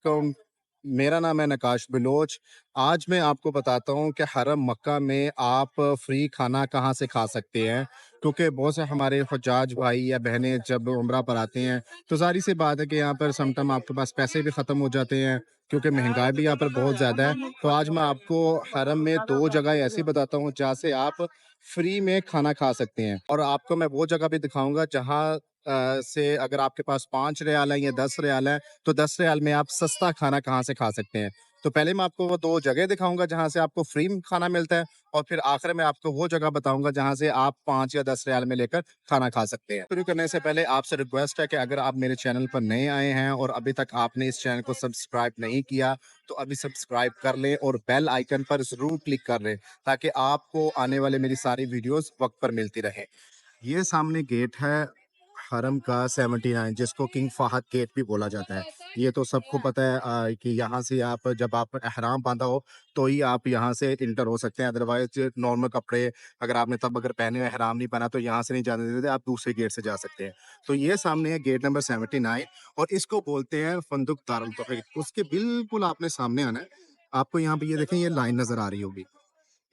वालेकुम। मेरा नाम है नकाश बलोच। आज मैं आपको बताता हूँ कि हरम मक्का में आप फ्री खाना कहाँ से खा सकते हैं। क्योंकि बहुत से हमारे हुज्जाज भाई या बहनें जब उम्रा पर आते हैं, तो ज़ाहिर-सी बात है कि यहाँ पर समटाइम आपके पास पैसे भी ख़त्म हो जाते हैं, क्योंकि महँगाई भी यहाँ पर बहुत ज़्यादा है। तो आज मैं आपको हरम में 2 जगह ऐसी बताता हूँ, जहाँ से आप फ्री में खाना खा सकते हैं। और आपको मैं वो जगह भी दिखाऊँगा जहाँ से अगर आपके पास 5 रियाल है या 10 रियाल है, तो 10 रियाल में आप सस्ता खाना कहाँ से खा सकते हैं। तो पहले मैं आपको वो 2 जगह दिखाऊँगा जहाँ से आपको फ्री में खाना मिलता है, और फिर आखिर में आपको वो जगह बताऊँगा जहाँ से आप 5 या 10 रियाल में लेकर खाना खा सकते हैं। शुरू करने से पहले आपसे रिक्वेस्ट है कि अगर आप मेरे चैनल पर नए आए हैं और अभी तक आपने इस चैनल को सब्सक्राइब नहीं किया, तो अभी सब्सक्राइब कर लें और बेल आइकन पर ज़रूर क्लिक कर लें, ताकि आपको आने वाले मेरी सारी वीडियोज़ वक़्त पर मिलती रहें। ये सामने गेट है हरम का 79, जिसको किंग फहद गेट भी बोला जाता है। ये तो सबको पता है कि यहाँ से आप जब आप एहराम बांधा हो तो ही आप यहाँ से इंटर हो सकते हैं। अदरवाइज नॉर्मल कपड़े अगर आपने तब अगर पहने हुए एहराम नहीं पहना तो यहाँ से नहीं जाने देते, आप दूसरे गेट से जा सकते हैं। तो ये सामने है गेट नंबर 79, और इसको बोलते हैं फंदुक दारुल तौहीद। उसके बिल्कुल आपने सामने आना है। आपको यहाँ पे ये देखें, ये लाइन नजर आ रही होगी।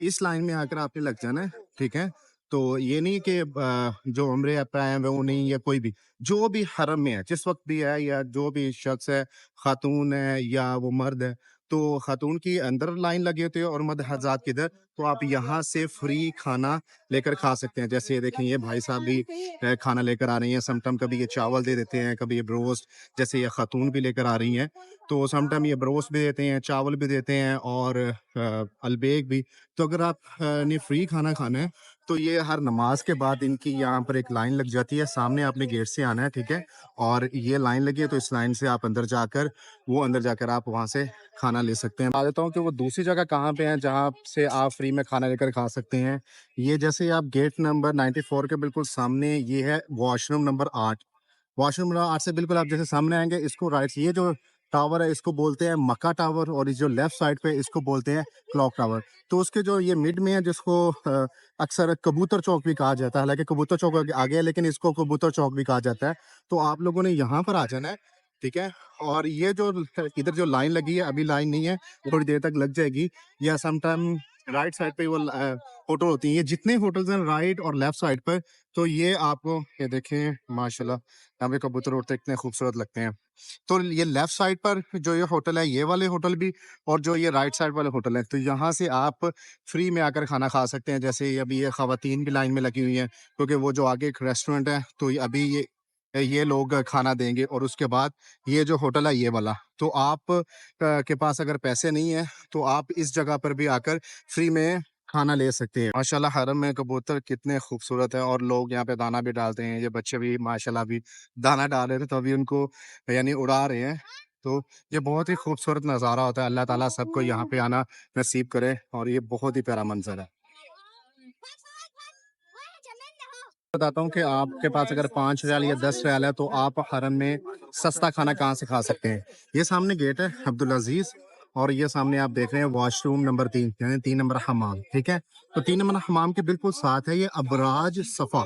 इस लाइन में आकर आपने लग जाना है, ठीक है? तो ये नहीं कि जो उम्रे पे आए हैं वो नहीं, या कोई भी, जो भी हरम में है, जिस वक़्त भी है, या जो भी शख्स है, खातून है या वो मर्द है, तो खातून की अंदर लाइन लगी होती है और मर्द हज़ात की इधर, तो आप यहाँ से फ्री खाना लेकर खा सकते हैं। जैसे ये देखें, ये भाई साहब भी खाना लेकर आ रही हैं, समटाइम कभी ये चावल दे देते हैं, कभी ये ब्रोस्ट, जैसे ये खातून भी लेकर आ रही हैं, तो समटाइम ये ब्रोस्ट भी देते हैं, चावल भी देते हैं, और अलबेक भी। तो अगर आप ने फ्री खाना खाना है, तो ये हर नमाज के बाद इनकी यहाँ पर एक लाइन लग जाती है। सामने आपने गेट से आना है, ठीक है? और ये लाइन लगी है, तो इस लाइन से आप अंदर जाकर आप वहाँ से खाना ले सकते हैं। बता देता हूँ कि वो दूसरी जगह कहाँ पे है जहाँ से आप फ्री में खाना लेकर खा सकते हैं। ये जैसे ही आप गेट नंबर 94 के बिल्कुल सामने, ये है वॉशरूम नंबर 8। वॉशरूम नंबर 8 से बिल्कुल आप जैसे सामने आएँगे, इसको राइट, ये जो टावर है इसको बोलते हैं मक्का टावर, और इस जो लेफ्ट साइड पे इसको बोलते हैं क्लॉक टावर। तो उसके जो ये मिड में है, जिसको अक्सर कबूतर चौक भी कहा जाता है। हालाँकि कबूतर चौक आगे है, लेकिन इसको कबूतर चौक भी कहा जाता है। तो आप लोगों ने यहाँ पर आ जाना है, ठीक है? और ये जो इधर जो लाइन लगी है, अभी लाइन नहीं है, थोड़ी देर तक लग जाएगी, या सम टाइम राइट साइड पे वो होटल होती हैं। ये जितने होटल्स हैं राइट और लेफ्ट साइड पर, तो ये आपको, ये देखें माशाल्लाह, यहाँ पे कबूतर उड़ते इतने खूबसूरत लगते हैं। तो ये लेफ्ट साइड पर जो ये होटल है, ये वाले होटल भी, और जो ये राइट साइड वाले होटल है, तो यहाँ से आप फ्री में आकर खाना खा सकते हैं। जैसे अभी ये खवातीन भी लाइन में लगी हुई हैं, क्योंकि वो जो आगे एक रेस्टोरेंट है, तो अभी ये लोग खाना देंगे, और उसके बाद ये जो होटल है ये वाला। तो आप के पास अगर पैसे नहीं है, तो आप इस जगह पर भी आकर फ्री में खाना ले सकते हैं। माशाल्लाह हरम में कबूतर कितने खूबसूरत है, और लोग यहाँ पे दाना भी डालते हैं। ये बच्चे भी माशाल्लाह अभी दाना डाल रहे थे, तो अभी उनको यानी उड़ा रहे हैं। तो ये बहुत ही खूबसूरत नज़ारा होता है। अल्लाह ताला सबको यहाँ पे आना नसीब करे, और ये बहुत ही प्यारा मंज़र है। बताता हूँ कि आपके पास अगर 5 रियाल या 10 रियाल है, तो आप हरम में सस्ता खाना कहाँ से खा सकते हैं। ये सामने गेट है अब्दुल अजीज, और ये सामने आप देख रहे हैं वॉशरूम नंबर 3, यानी 3 नंबर हमाम, ठीक है? तो 3 नंबर हमाम के बिल्कुल साथ है ये अबराज सफा।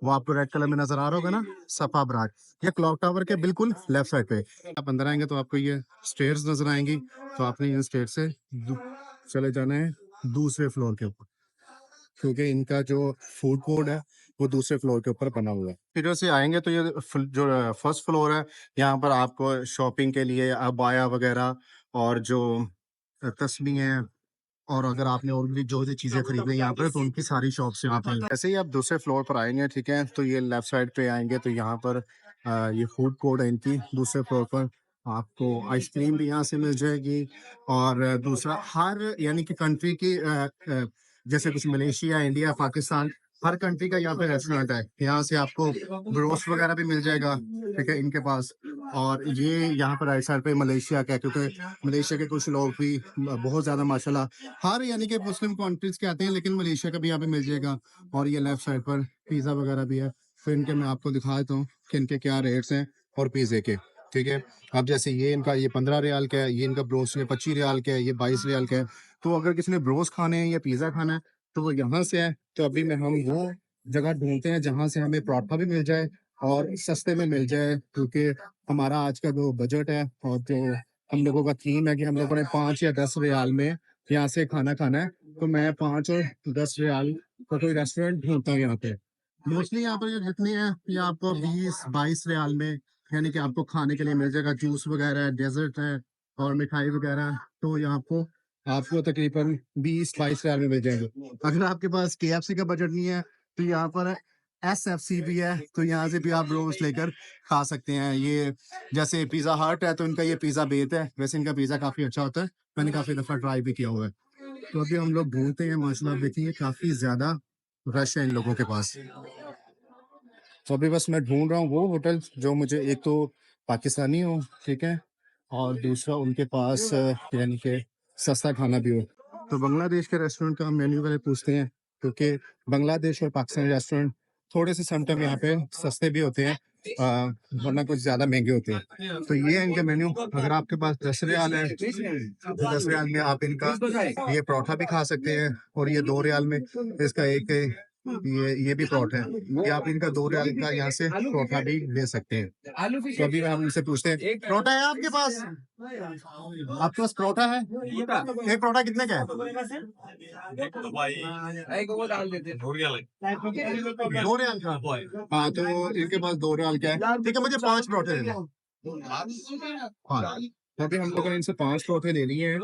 वो आपको रेड कलर में नजर आ रहा होगा ना, सफा अबराज। ये क्लॉक टावर के बिल्कुल लेफ्ट साइड पे। आप अंदर आएंगे तो आपको ये स्टेयर्स नजर आएंगी, तो आपने इन स्टेयर से चले जाना है दूसरे फ्लोर के ऊपर, क्योंकि इनका जो फूड कोर्ट है वो दूसरे फ्लोर के ऊपर बना हुआ है। फिर से आएँगे तो ये जो फर्स्ट फ्लोर है, यहाँ पर आपको शॉपिंग के लिए अबाया वगैरह, और जो तस्बीहें हैं, और अगर आपने और भी जो चीज़ें खरीदनी है यहाँ पर, तो उनकी सारी शॉप्स यहाँ पे हैं। जैसे ही आप दूसरे फ्लोर पर आएँगे, ठीक है? तो ये लेफ्ट साइड पे आएँगे, तो यहाँ पर ये फूड कोर्ट है इनकी। दूसरे फ्लोर पर आपको आइसक्रीम भी यहाँ से मिल जाएगी, और दूसरा हर यानी कि कंट्री की जैसे कुछ मलेशिया, इंडिया, पाकिस्तान, हर कंट्री का यहाँ पे रेस्टोरेंट है। यहाँ से आपको ब्रोस्ट वगैरह भी मिल जाएगा, ठीक है, इनके पास। और ये यहाँ पर राइट साइड पे मलेशिया का है, क्योंकि मलेशिया के कुछ लोग भी बहुत ज़्यादा माशाल्लाह हर यानी कि मुस्लिम कंट्रीज के आते हैं, लेकिन मलेशिया का भी यहाँ पे मिल जाएगा। और ये लेफ्ट साइड पर पिज़्ज़ा वगैरह भी है। फिर इनके मैं आपको दिखा देता हूँ कि इनके क्या रेट्स हैं और पिज़्ज़े के, ठीक है? अब जैसे ये इनका, ये 15 रियाल का है, ये इनका ब्रोस्ट ये 25 रियाल का है, ये 22 रियाल का है। तो अगर किसी ने ब्रोस्ट खाने हैं या पिज़्ज़ा खाना है, तो वो यहाँ से है। तो अभी में हम वो जगह ढूँढते हैं जहाँ से हमें पराठा भी मिल जाए और सस्ते में मिल जाए, क्योंकि हमारा आज का जो बजट है, और जो हम लोगों का थीम है कि हम लोगों ने 5 या 10 रियाल में यहाँ से खाना खाना है। तो मैं 5 और 10 रियाल का कोई रेस्टोरेंट ढूँढता हूँ यहाँ पे। मोस्टली यहाँ पर ये जितनी है, ये आपको 20-22 रियाल में, यानी कि आपको खाने के लिए मिल जाएगा। जूस वगैरह है, डेज़र्ट है और मिठाई वगैरह। तो यहाँ आपको आपको तकरीबन 20-22 रियाल में मिल जाएँगे। अगर आपके पास केएफसी का बजट नहीं है, तो यहाँ पर एसएफसी भी है, तो यहाँ से भी आप रोल्स लेकर खा सकते हैं। ये जैसे पिज़्ज़ा हट है, तो इनका ये पिज़्ज़ा बेत है। वैसे इनका पिज़्ज़ा काफ़ी अच्छा होता है। मैंने काफ़ी दफ़ा ट्राई भी किया हुआ है। तो अभी हम लोग ढूँढते हैं, माशाल्लाह देखिए काफ़ी ज़्यादा रश है इन लोगों के पास। तो अभी बस मैं ढूँढ रहा हूँ वो होटल जो मुझे एक तो पाकिस्तानी हो, ठीक है? और दूसरा उनके पास यानी कि सस्ता खाना भी हो। तो बांग्लादेश के रेस्टोरेंट का हम मेन्यू पहले पूछते हैं, क्योंकि बांग्लादेश और पाकिस्तानी रेस्टोरेंट थोड़े से समटाइम यहाँ पे सस्ते भी होते हैं, वरना कुछ ज़्यादा महँगे होते हैं। तो ये है इनका मेन्यू। अगर आपके पास 10 रियाल है, तो 10 रियाल में आप इनका ये पराठा भी खा सकते हैं, और ये 2 रियाल में इसका एक ये भी पराठा है। ये आप इनका 2 रियाल का यहाँ से पराठा भी ले सकते हैं। तो अभी हम इनसे पूछते हैं, पराठा है आपके पास? आपके पास पराठा है? एक पराठा कितने का है? 2 रियाल का? हाँ, तो इनके पास 2 रियाल का है। ठीक है, मुझे 5 पराठे दे दो। हाँ, तो अभी हम लोगों ने इनसे 5 पराठे ले लिए हैं,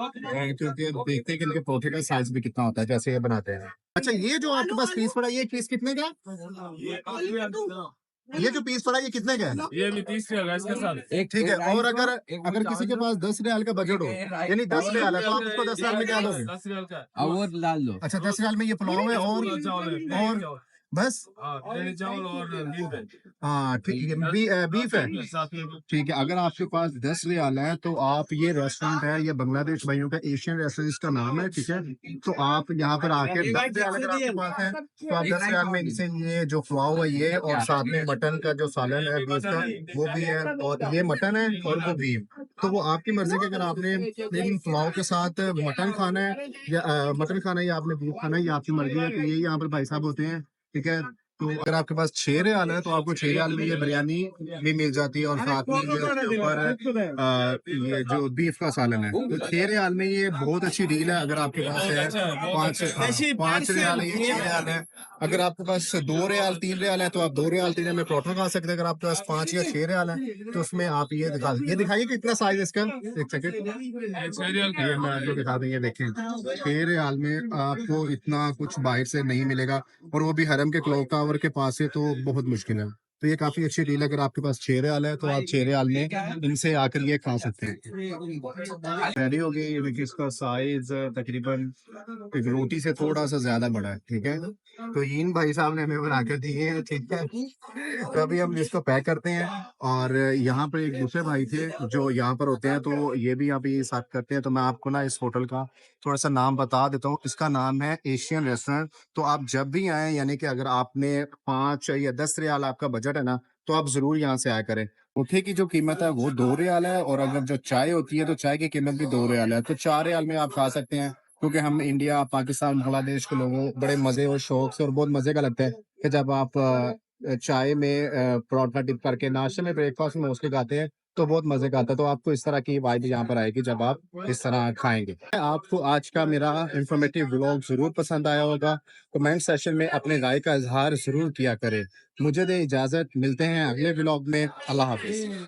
क्योंकि अब देखते हैं कि इनके पराठे का साइज़ भी कितना होता है, जैसे ये बनाते हैं। अच्छा, ये जो आपके पास पीस पड़ा है, ये पीस कितने का है? ये जो पीस पड़ा है, ये कितने का है? ये भी 30 रियाल का इसके साथ। एक ठीक है। और अगर अगर किसी के पास 10 रियाल का बजट हो, यानी 10 रियाल है, तो आप उसको 10 रियाल में क्या दोगे? 10 रियाल का। और डाल दो। अच्छा, 10 रियाल में ये पुलाव है पूरा चावल है, प्लेन और चावल। बस? हाँ, प्लेन चावल और नींबू है। हाँ, ठीक है। बीफ है? साथ में ठीक है। अगर आपके पास 10 रियाल है, तो आप ये रेस्टोरेंट है, ये बांग्लादेश भाइयों का एशियन रेस्टोरेंट इसका नाम है, ठीक है? तो आप यहाँ पर आके 10 रियाल अगर आपके पास है, तो आप 10 रियाल में इनसे ये जो पुलाव है ये, और साथ में मटन का जो सालन है बीफ का, वो भी है, और ये मटन है और वो बीफ। तो वो आपकी मर्ज़ी कि अगर आपने इन पुलाव के साथ मटन खाना है या मटन खाना है या आपने बीफ खाना है, ये आपकी मर्ज़ी है। तो यही यहाँ पर भाई साहब होते हैं, ठीक है? तो अगर आपके पास 6 रियाल है, तो आपको 6 रियाल में ये बिरयानी भी मिल जाती है, और साथ में ये उसके ऊपर ये जो बीफ का सालन है। तो 6 रियाल में ये बहुत अच्छी डील है। अगर आपके पास है 5 रियाल है, ये 6 रियाल है। अगर आपके पास 2 रियाल 3 रियाल है, तो आप 2 रियाल 3 रियाल में पराठा खा सकते हैं। अगर आपके पास 5 या 6 रियाल है, तो उसमें आप ये दिखाइए कितना साइज है इसका। एक सेकंड, 6 रियाल का। ये मैं आपको दिखा दूं, ये देखें 6 रियाल में आपको इतना कुछ बाहर से नहीं मिलेगा, और वो भी हरम के क्लॉक टावर के पास है, तो बहुत मुश्किल है। तो ये काफ़ी अच्छी डील है। अगर आपके पास 6 रियाल है, तो आप 6 रियाल में इनसे आकर ये खा सकते हैं। रेडी हो गई। ये देखिए इसका साइज़ तकरीबन एक रोटी से थोड़ा-सा ज़्यादा बड़ा है, ठीक है? तो इन भाई साहब ने हमें बना के दिए हैं, ठीक है? तो अभी हम इसको पैक करते हैं, और यहाँ पे एक दूसरे भाई थे जो यहाँ पर होते हैं, तो ये भी यहाँ पे ये साथ करते हैं। तो मैं आपको ना इस होटल का थोड़ा-सा नाम बता देता हूँ। इसका नाम है एशियन रेस्टोरेंट। तो आप जब भी आएँ, यानी कि अगर आपने 5 या 10 रियाल आपका बजट है ना, तो आप ज़रूर यहाँ से आया करें। बुफे की जो कीमत है वो 2 रियाल है, और अगर जो चाय होती है, तो चाय की कीमत भी 2 रियाल है। तो 4 रियाल में आप खा सकते हैं, क्योंकि हम इंडिया, पाकिस्तान, बांग्लादेश के लोगों बड़े मज़े और शौक से और बहुत मज़े का लगता है कि जब आप चाय में पराठा डिप करके नाश्ते में, ब्रेकफ़ास्ट में मोस्टली खाते हैं, तो बहुत मज़े का आता है। तो आपको इस तरह की वाइब यहाँ पर आएगी जब आप इस तरह खाएँगे। आपको आज का मेरा इन्फॉर्मेटिव व्लॉग ज़रूर पसंद आया होगा। कमेंट सेक्शन में अपने राय का इज़हार ज़रूर किया करें। मुझे दें इजाज़त, मिलते हैं अगले व्लॉग में। अल्लाह हाफ़िज़।